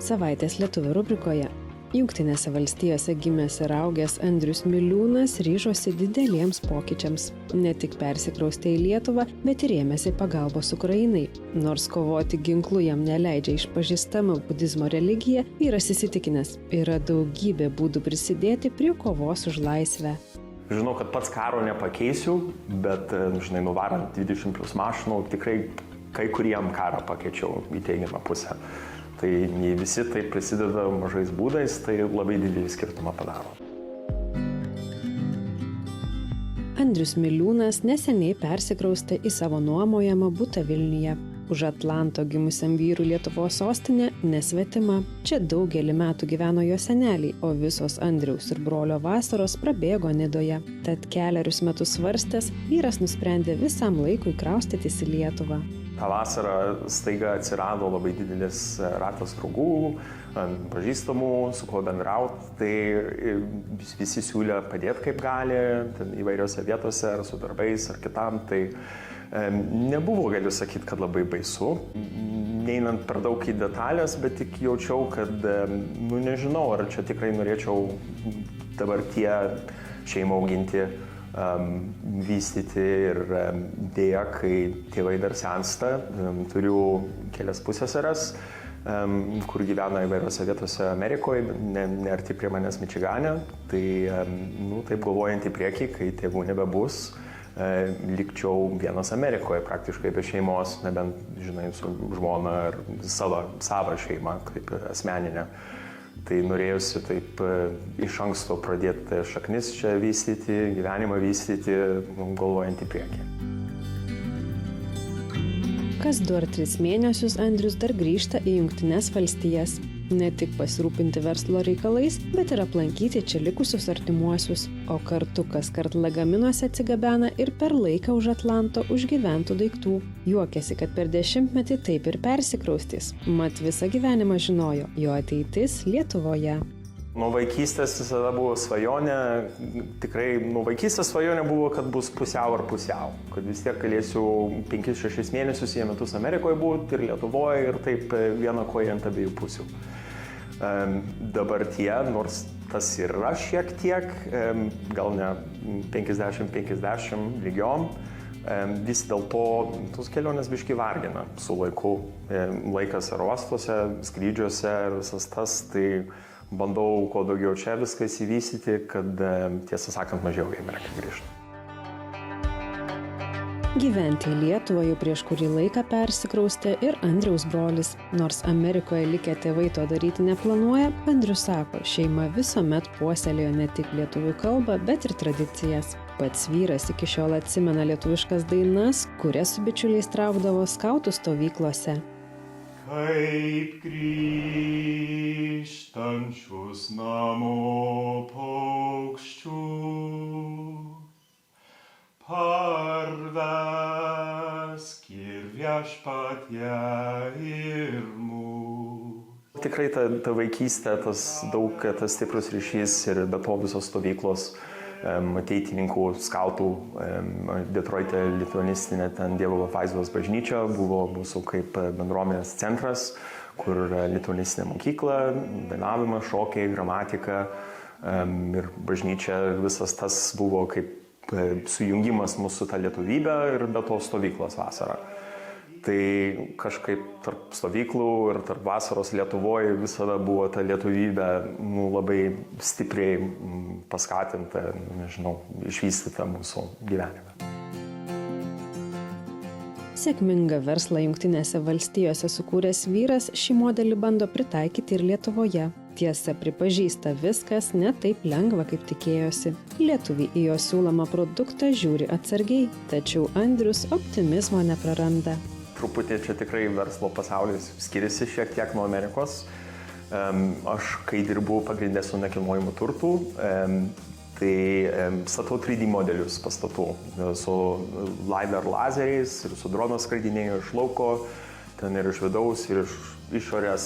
Savaitės lietuvių rubrikoje. Jungtinėse valstijose gimęs ir augęs Andrius Miliūnas ryžosi dideliems pokyčiams. Ne tik persikraustė į Lietuvą, bet ir ėmėsi pagalbos Ukrainai. Nors kovoti ginklu jam neleidžia išpažįstama budizmo religija, vyras įsitikinęs, yra daugybė būdų prisidėti prie kovos už laisvę. Žinau, kad pats karo nepakeisiu, bet, nuvarant 20 plus mašinų, tikrai kai kuriem karą pakeičiau į teigiamą pusę. Tai jei visi taip prisideda mažais būdais, tai labai didelį skirtumą padaro. Andrius Miliūnas neseniai persikraustė į savo nuomojamą butą Vilniuje. Už Atlanto gimusiam vyrui Lietuvos sostinė nesvetima. Čia daugelį metų gyveno jo seneliai, o visos Andriaus ir brolio vasaros prabėgo Nidoje. Tad 4 metus svarstęs, vyras nusprendė visam laikui kraustytis į Lietuvą. Ta vasarą staiga atsirado labai didelis ratas draugų, pažįstamų, su kuo bendrauti. Tai visi siūlė padėti kaip gali, įvairiose vietose, ar su darbais, ar kitam. Tai nebuvo, galiu sakyti, kad labai baisu. Neinant per daug į detalės, bet tik jaučiau, kad, nežinau, ar čia tikrai norėčiau dabar tie šeimą auginti, vystyti ir dėja, kai tėvai dar sensta, turiu kelias pusseseres, kur gyvena įvairiose vietose Amerikoje, ne arti prie manęs Mičigane. Tai taip galvojant į priekį, kai tėvų nebebus, likčiau vienas Amerikoje praktiškai be šeimos, nebent, su žmona ar savo šeimą, kaip asmeninę. Tai norėjusi taip iš anksto pradėti šaknis čia vystyti, gyvenimą vystyti, galvojant į priekį. Kas 2 ar 3 mėnesius Andrius dar grįžta į Jungtines valstijas. Ne tik pasirūpinti verslo reikalais, bet ir aplankyti čia likusius artimuosius. O kartu kaskart lagaminuose atsigabena ir per laiką už Atlanto užgyventų daiktų. Juokiasi, kad per 10-metį taip ir persikraustys. Mat visą gyvenimą žinojo, jo ateitis Lietuvoje. Nuo vaikystės visada buvo svajonė, tikrai nuo vaikystės svajonė buvo, kad bus pusiau ar pusiau. Kad vis tiek galėsiu 5-6 mėnesius į metus Amerikoje būti ir Lietuvoje ir taip vieną koją ant abiejų pusių. Dabartie, nors tas yra šiek tiek, gal ne 50-50 lygiom, vis dėlto tos kelionės biškį vargina su laiku. Laikas aerouostuose, skrydžiuose ir visas tas, tai bandau kuo daugiau čia viską įsivystyti, kad tiesą sakant mažiau į Ameriką grįžtų. Gyventi į Lietuvą jau prieš kurį laiką persikraustė ir Andriaus brolis. Nors Amerikoje likę tėvai to daryti neplanuoja, Andrius sako, šeima visuomet puoselėjo ne tik lietuvių kalbą, bet ir tradicijas. Pats vyras iki šiol atsimena lietuviškas dainas, kurias su bičiuliais traukdavo skautų stovyklose. Kaip grįžtančius namo paukščius, parvesk ir viešpatie ir mus. Tikrai ta vaikystė, tas stiprus ryšys ir be to visos stovyklos, ateitininkų, skautų, Detroite lituanistinė ten Dievo apvaizdos bažnyčia buvo mūsų kaip bendruomenės centras, kur lituanistinė mokykla, dainavimas, šokiai, gramatika ir bažnyčia, visas tas buvo kaip sujungimas mūsų tą lietuvybę ir be to stovyklos vasarą. Tai kažkaip tarp stovyklų ir tarp vasaros Lietuvoje visada buvo ta lietuvybė labai stipriai paskatinta, išvystyta mūsų gyvenime. Sėkmingą verslą Jungtinėse valstijose sukūręs vyras šį modelį bando pritaikyti ir Lietuvoje. Tiesa, pripažįsta, viskas ne taip lengva, kaip tikėjosi. Lietuviai į jo siūlomą produktą žiūri atsargiai, tačiau Andrius optimizmo nepraranda. Truputį čia tikrai verslo pasaulis skiriasi šiek tiek nuo Amerikos. Aš, kai dirbu pagrindė su nekilnojimu turtu, tai statau 3D modelius pastatų su LiDAR lazeriais ir su drono skraidinėju iš lauko, ten ir iš vidaus, ir iš išorės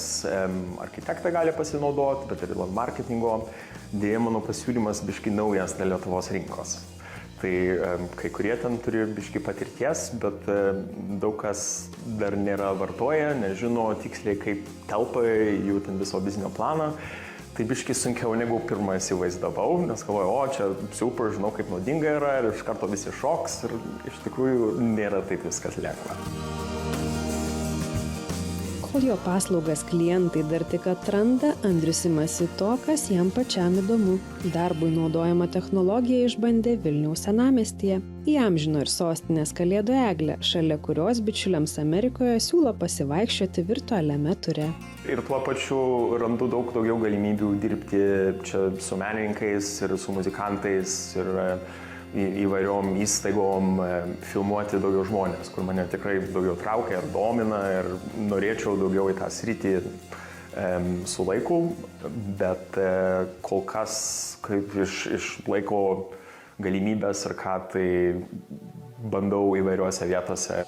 architektai gali pasinaudoti, bet ir marketingo. Dėja, mano pasiūlymas biški naujas dėl Lietuvos rinkos. Tai kai kurie ten turi biški patirties, bet daug kas dar nėra vartoję, nežino tiksliai, kaip telpa jų ten viso biznio planą. Tai biški sunkiau negu pirmą įsivaizdavau, nes galvoju, o čia super, žinau, kaip naudinga yra ir iš karto visi šoks ir iš tikrųjų nėra taip viskas lengva. Kol jo paslaugas klientai dar tik atranda, Andrius imasi to, kas jam pačiam įdomu. Darbui naudojama technologija išbandė Vilniaus senamiestyje. Įamžino ir sostinės Kalėdų eglę, šalia kurios bičiuliams Amerikoje siūlo pasivaikščioti virtualiame ture. Ir tuo pačiu randu daug daugiau galimybių dirbti čia su menininkais ir su muzikantais ir įvairiom įstaigom, filmuoti daugiau žmonės, kur mane tikrai daugiau traukia ir domina ir norėčiau daugiau į tą sritį su laiku, bet kol kas kaip iš laiko galimybės ir ką tai bandau įvairiuose vietose.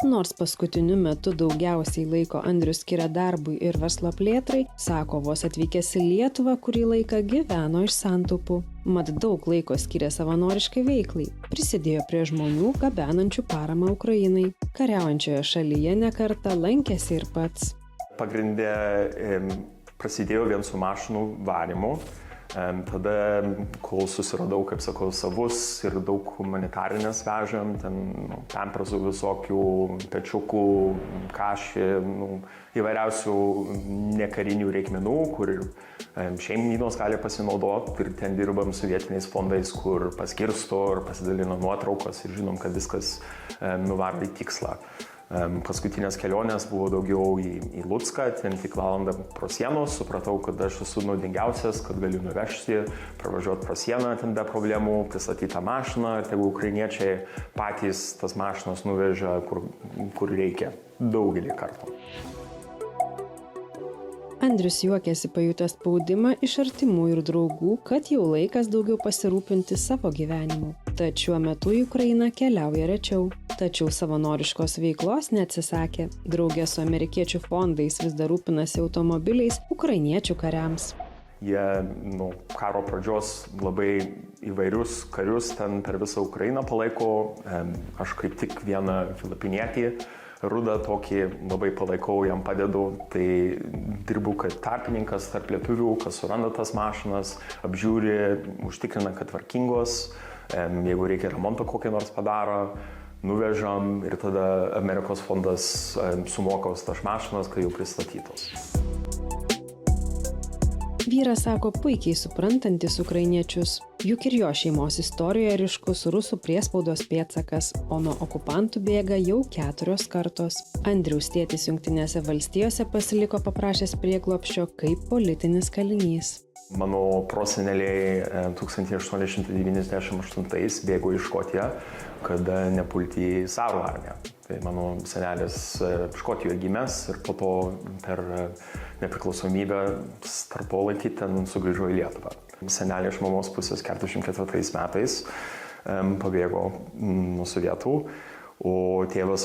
Nors paskutiniu metu daugiausiai laiko Andrius skiria darbui ir verslo plėtrai, sako, vos atvykęs į Lietuvą, kurį laiką gyveno iš santaupų. Mat daug laiko skiria savanoriškai veiklai, prisidėjo prie žmonių gabenančių paramą Ukrainai. Kariaujančioje šalyje nekartą lankėsi ir pats. Pagrindė prasidėjo vien su mašinų varymu. Tada, kol susiradau, kaip sakau, savus ir daug humanitarinės vežėm, ten pampersų visokių, pečiukų, kašį, įvairiausių nekarinių reikmenų, kur šeimynos gali pasinaudoti ir ten dirbam su vietiniais fondais, kur paskirsto ir pasidalina nuotraukos ir žinom, kad viskas nuvaro į tikslą. Paskutinės kelionės buvo daugiau į Lucką, ten tik valandą pro sienos, supratau, kad aš esu naudingiausias, kad galiu nuvežti, pravažiuoti pro sieną ten be problemų, pristatyti tą mašiną, tegu ukrainiečiai patys tas mašinas nuveža, kur reikia, daugelį kartų. Andrius juokėsi pajutęs spaudimą iš artimų ir draugų, kad jau laikas daugiau pasirūpinti savo gyvenimu. Tad šiuo metu į Ukrainą keliauja rečiau. Tačiau savanoriškos veiklos neatsisakė. Draugė su amerikiečių fondais vis dar rūpinasi automobiliais ukrainiečių kariams. Jie nuo karo pradžios labai įvairius karius ten per visą Ukrainą palaiko. Aš kaip tik vieną filipinietį rudą tokį labai palaikau, jam padedu. Tai dirbu kaip tarpininkas tarp lietuvių, kas suranda tas mašinas, apžiūri, užtikrina, kad tvarkingos. Jeigu reikia remonto kokį nors padaro, nuvežam ir tada Amerikos fondas sumoka už tas mašinas, kai jau pristatytos. Vyras sako puikiai suprantantis ukrainiečius. Juk ir jo šeimos istorijoje ryškus rusų priespaudos pėdsakas, o nuo okupantų bėga jau 4 kartos. Andriaus tėtis Jungtinėse valstijose pasiliko paprašęs prieglobsčio kaip politinis kalinys. Mano proseneliai 1898 bėgo į Škotiją, kada nepulti į carų armiją. Tai mano senelis Škotijoje gimęs ir po to per nepriklausomybę tarpolaikį ten sugrįžo į Lietuvą. Senelė iš mamos pusės 44 metais pabėgo nuo sovietų, o tėvas